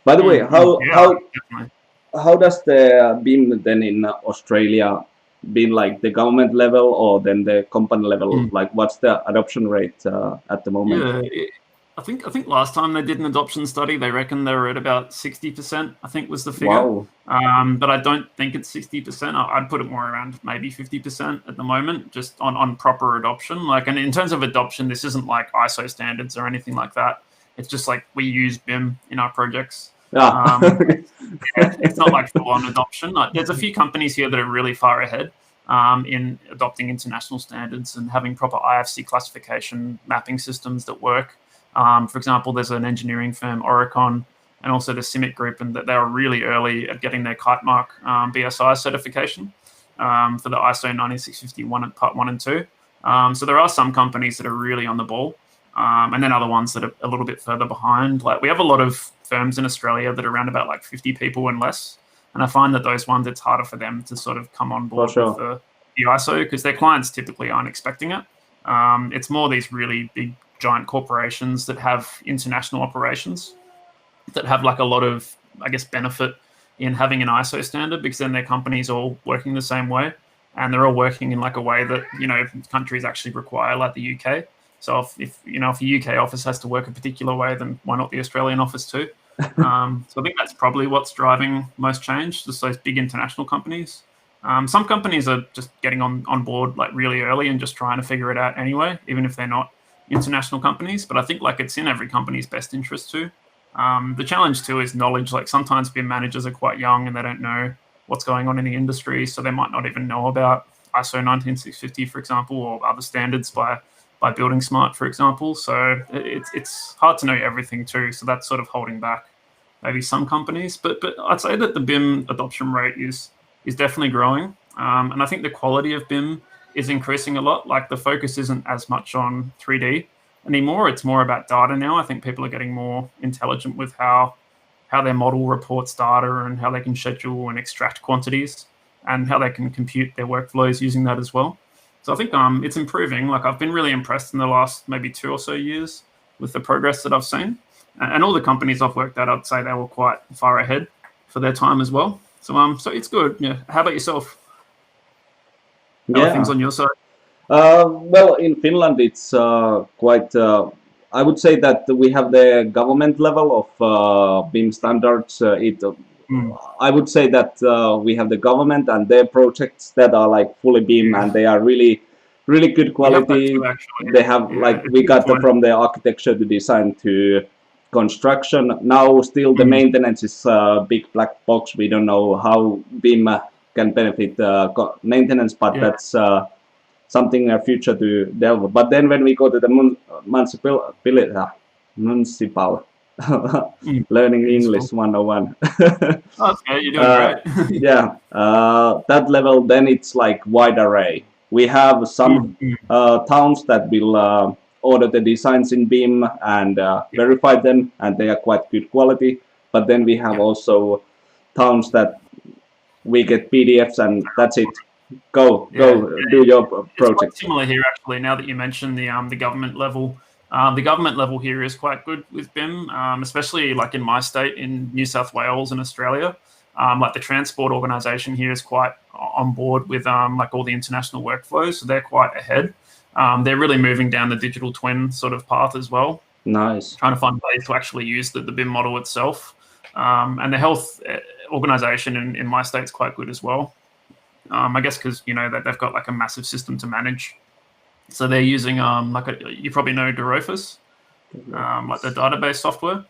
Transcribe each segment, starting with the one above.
By the way, Yeah, definitely. how does the BIM then in Australia been like the government level or then the company level? Like, what's the adoption rate at the moment? Yeah, I think last time they did an adoption study, they reckon they were at about 60%, I think was the figure. Wow. But I don't think it's 60%. I'd put it more around maybe 50% at the moment, just on proper adoption. Like, and in terms of adoption, this isn't like ISO standards or anything like that. It's just like we use BIM in our projects. Yeah. Yeah, it's not like full-on adoption. There's a few companies here that are really far ahead in adopting international standards and having proper IFC classification mapping systems that work. For example, there's an engineering firm, Oricon, and also the CIMIC group, and that they were really early at getting their kite mark BSI certification for the ISO 9651 Part 1 and 2. So there are some companies that are really on the ball. And then other ones that are a little bit further behind. Like, we have a lot of firms in Australia that are around about like 50 people and less. And I find that those ones, it's harder for them to sort of come on board with the ISO because their clients typically aren't expecting it. It's more these really big, giant corporations that have international operations that have like a lot of, I guess, benefit in having an ISO standard, because then their companies all working the same way. And they're all working in like a way that, countries actually require, like the UK. So if a UK office has to work a particular way, then why not the Australian office too? So I think that's probably what's driving most change, just those big international companies. Some companies are just getting on board like really early and just trying to figure it out anyway, even if they're not international companies. But I think like it's in every company's best interest too. The challenge too is knowledge. Like, sometimes BIM managers are quite young and they don't know what's going on in the industry, so they might not even know about ISO 19650, for example, or other standards by Building Smart, for example. So it's hard to know everything too. So that's sort of holding back maybe some companies. But I'd say that the BIM adoption rate is definitely growing. And I think the quality of BIM is increasing a lot. Like, the focus isn't as much on 3D anymore. It's more about data now. I think people are getting more intelligent with how their model reports data and how they can schedule and extract quantities and how they can compute their workflows using that as well. So I think it's improving. Like, I've been really impressed in the last maybe 2 or so years with the progress that I've seen. And all the companies I've worked at, I'd say they were quite far ahead for their time as well. So it's good. Yeah. How about yourself? How are things on your side? Well, in Finland, it's quite. I would say that we have the government level of BIM standards. I would say that we have the government and their projects that are like fully BIM, and they are really, really good quality. They have we got from the architecture to design to construction. Now, still the maintenance is a big black box. We don't know how BIM can benefit maintenance, but that's something in our future to delve. But then when we go to the municipal learning English 101. Okay, you're doing great. Yeah, that level, then it's like wide array. We have some towns that will order the designs in BIM and verify them, and they are quite good quality. But then we have also towns that we get PDFs and that's it. Go do your project. It's quite similar here, actually. Now that you mentioned the government level, the government level here is quite good with BIM, especially like in my state, in New South Wales in Australia. Like, the transport organisation here is quite on board with like all the international workflows, so they're quite ahead. They're really moving down the digital twin sort of path as well. Nice. Trying to find ways to actually use the BIM model itself. And the health organisation in my state is quite good as well. I guess because that they've got like a massive system to manage, so they're using you probably know Dorofus, like the database software.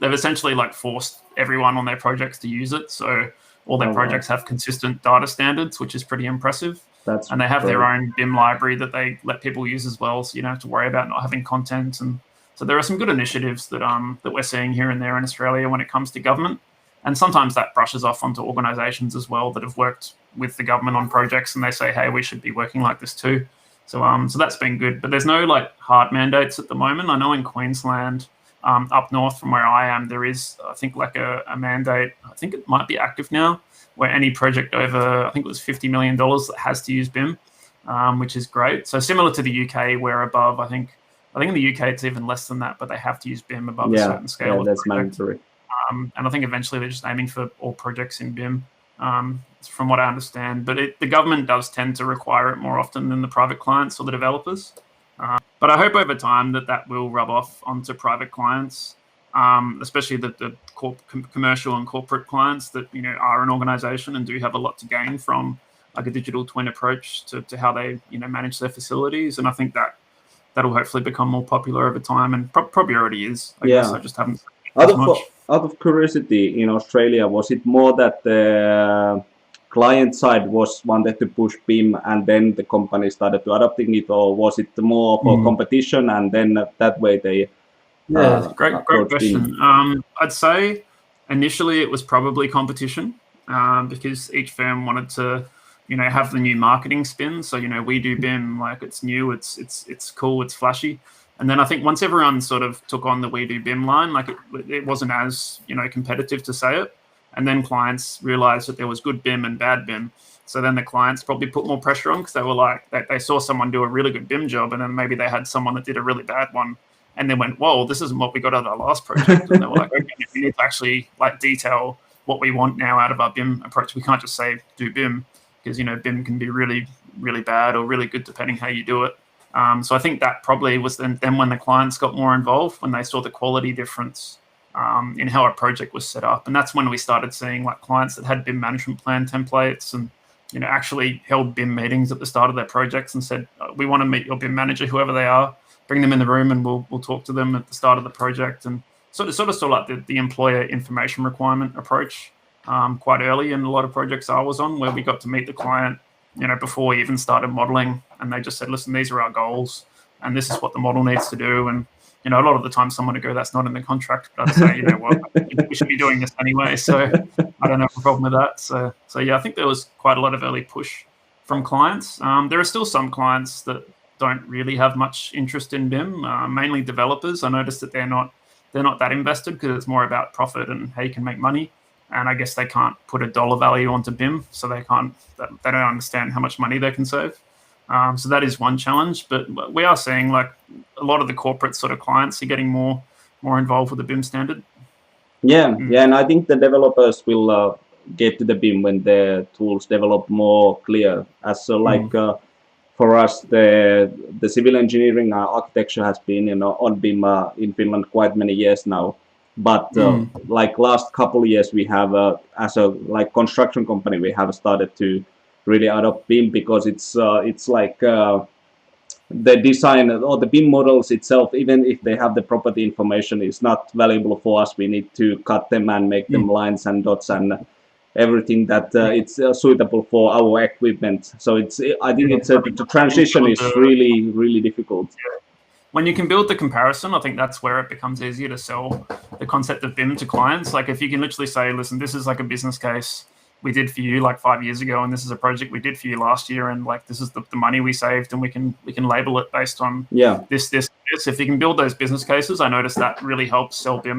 They've essentially like forced everyone on their projects to use it, so all their projects have consistent data standards, which is pretty impressive. And they have their own BIM library that they let people use as well, so you don't have to worry about not having content. And so there are some good initiatives that we're seeing here and there in Australia when it comes to government. And sometimes that brushes off onto organisations as well that have worked with the government on projects, and they say, hey, we should be working like this too. So that's been good. But there's no like hard mandates at the moment. I know in Queensland, up north from where I am, there is, I think, like a mandate. I think it might be active now, where any project over, I think it was $50 million that has to use BIM, which is great. So similar to the UK, where above, I think in the UK it's even less than that, but they have to use BIM above a certain scale. Yeah, that's mandatory. And I think eventually they're just aiming for all projects in BIM, from what I understand. But the government does tend to require it more often than the private clients or the developers. But I hope over time that will rub off onto private clients, especially the commercial and corporate clients that are an organization and do have a lot to gain from like a digital twin approach to how they manage their facilities. And I think that'll hopefully become more popular over time, and probably already is. I guess I just haven't seen as much. Out of curiosity, in Australia, was it more that the client side wanted to push BIM and then the company started to adopting it, or was it more for competition and then that way they great question. I'd say initially it was probably competition, because each firm wanted to have the new marketing spin. So we do BIM, like it's new, it's cool, it's flashy. And then I think once everyone sort of took on the we do BIM line, like it wasn't as competitive, to say it. And then clients realized that there was good BIM and bad BIM. So then the clients probably put more pressure on, because they were like, they saw someone do a really good BIM job, and then maybe they had someone that did a really bad one, and they went, whoa, this isn't what we got out of our last project. And they were like, okay, we need to actually like detail what we want now out of our BIM approach. We can't just say do BIM, because BIM can be really, really bad or really good depending how you do it. So I think that probably was then when the clients got more involved, when they saw the quality difference in how our project was set up. And that's when we started seeing like clients that had BIM management plan templates and actually held BIM meetings at the start of their projects and said, we want to meet your BIM manager, whoever they are, bring them in the room and we'll talk to them at the start of the project. And sort of like the employer information requirement approach quite early in a lot of projects I was on, where we got to meet the client before we even started modeling, and they just said, listen, these are our goals and this is what the model needs to do. And a lot of the time someone would go, that's not in the contract, but I'd say, what, we should be doing this anyway. So I don't have a problem with that. So yeah, I think there was quite a lot of early push from clients. There are still some clients that don't really have much interest in BIM, mainly developers. I noticed that they're not that invested, because it's more about profit and how you can make money. And I guess they can't put a dollar value onto BIM, so they don't understand how much money they can save. So that is one challenge, but we are seeing like a lot of the corporate sort of clients are getting more involved with the BIM standard. Yeah, and I think the developers will get to the BIM when the tools develop more clear. As for us, the civil engineering architecture has been on BIM in Finland quite many years now. But like last couple of years, we have as a like construction company, we have started to really adopt BIM, because it's like the design or the BIM models itself, even if they have the property information, is not valuable for us. We need to cut them and make them lines and dots and everything that it's suitable for our equipment. So I think the transition is really, really difficult. Yeah. When you can build the comparison, I think that's where it becomes easier to sell the concept of BIM to clients. Like if you can literally say, listen, this is like a business case we did for you like 5 years ago, and this is a project we did for you last year, and like this is the money we saved, and we can label it based on this. If you can build those business cases, I noticed that really helps sell BIM